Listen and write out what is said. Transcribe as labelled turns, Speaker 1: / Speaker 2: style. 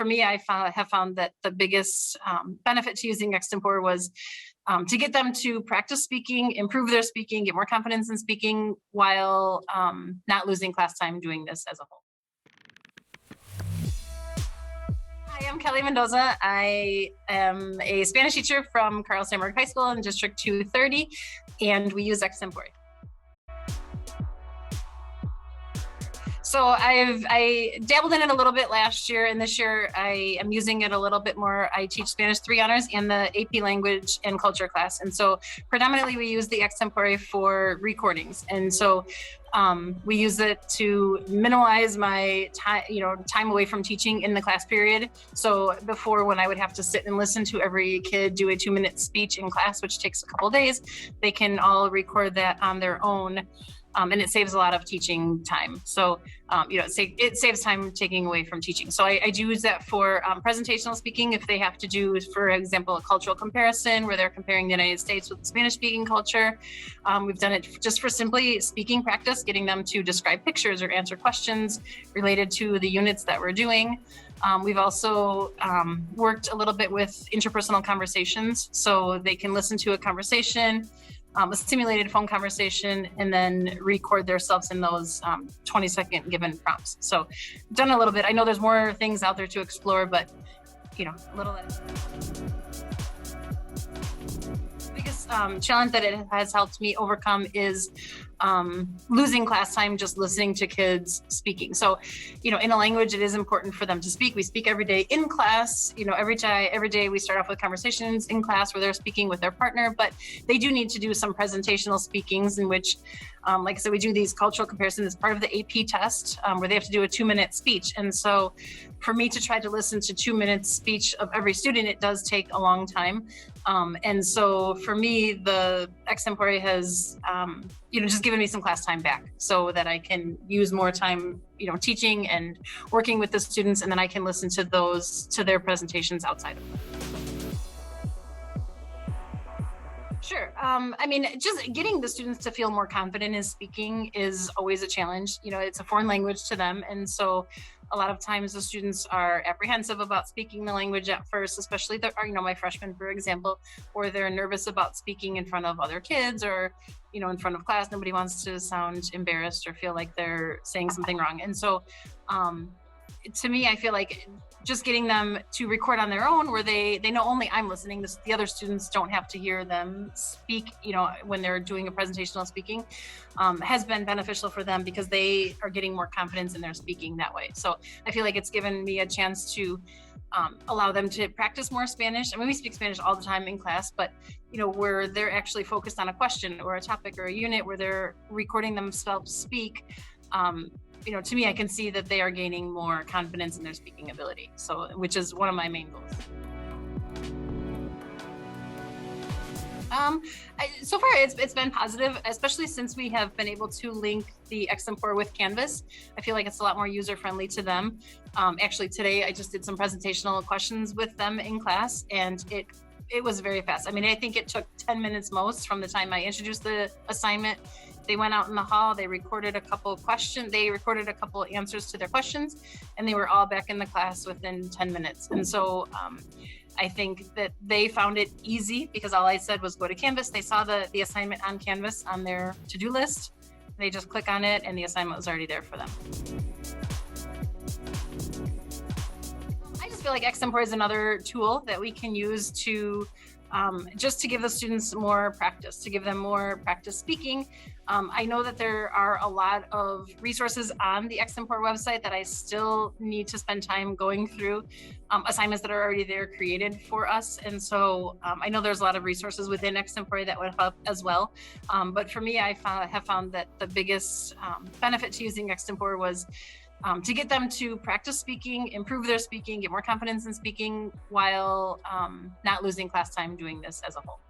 Speaker 1: for me, have found that the biggest benefit to using Extempore was to get them to practice speaking, improve their speaking, get more confidence in speaking while not losing class time doing this as a whole. Hi, I'm Kelly Mendoza. I am a Spanish teacher from Carl Sandburg High School in District 230, and we use Extempore. So I dabbled in it a little bit last year, and this year I am using it a little bit more. I teach Spanish 3 honors and the AP language and culture class. And so predominantly we use the Extempore for recordings. And so we use it to minimize my time away from teaching in the class period. So before, when I would have to sit and listen to every kid do a 2-minute speech in class, which takes a couple of days, they can all record that on their own. And it saves a lot of teaching time. So, it saves time taking away from teaching. So I do use that for presentational speaking. If they have to do, for example, a cultural comparison where they're comparing the United States with Spanish speaking culture. We've done it just for simply speaking practice, getting them to describe pictures or answer questions related to the units that we're doing. We've also worked a little bit with interpersonal conversations, so they can listen to a conversation, a simulated phone conversation, and then record themselves in those 20-second given prompts. So done a little bit. I know there's more things out there to explore, but a little at a time. Biggest challenge that it has helped me overcome is losing class time just listening to kids speaking. So, in a language, it is important for them to speak. We speak every day in class. Every day we start off with conversations in class where they're speaking with their partner, but they do need to do some presentational speakings in which, like I said, we do these cultural comparisons as part of the AP test where they have to do a 2-minute speech. And so for me to try to listen to 2 minutes speech of every student, it does take a long time. And so for me, the Extempore has, just given me some class time back so that I can use more time, teaching and working with the students, and then I can listen to their presentations outside of them. Sure. Just getting the students to feel more confident in speaking is always a challenge. It's a foreign language to them. And so a lot of times the students are apprehensive about speaking the language at first, especially my freshmen, for example, or they're nervous about speaking in front of other kids or, in front of class. Nobody wants to sound embarrassed or feel like they're saying something wrong. And so to me, I feel like just getting them to record on their own where they know only I'm listening. The other students don't have to hear them speak, when they're doing a presentational speaking, has been beneficial for them because they are getting more confidence in their speaking that way. So I feel like it's given me a chance to allow them to practice more Spanish. We speak Spanish all the time in class, but where they're actually focused on a question or a topic or a unit where they're recording themselves speak, to me, I can see that they are gaining more confidence in their speaking ability. So, which is one of my main goals. So far, it's been positive, especially since we have been able to link the Extempore with Canvas. I feel like it's a lot more user-friendly to them. Actually, today I just did some presentational questions with them in class, and it was very fast. I think it took 10 minutes most from the time I introduced the assignment. They went out in the hall, they recorded a couple questions, they recorded a couple answers to their questions, and they were all back in the class within 10 minutes. And so I think that they found it easy because all I said was go to Canvas. They saw the assignment on Canvas on their to-do list. They just click on it and the assignment was already there for them. I just feel like Extempore is another tool that we can use to just to give the students more practice, to give them more practice speaking. I know that there are a lot of resources on the Extempore website that I still need to spend time going through, assignments that are already there created for us. And so I know there's a lot of resources within Extempore that would help as well. But for me, I have found that the biggest benefit to using Extempore was to get them to practice speaking, improve their speaking, get more confidence in speaking while not losing class time doing this as a whole.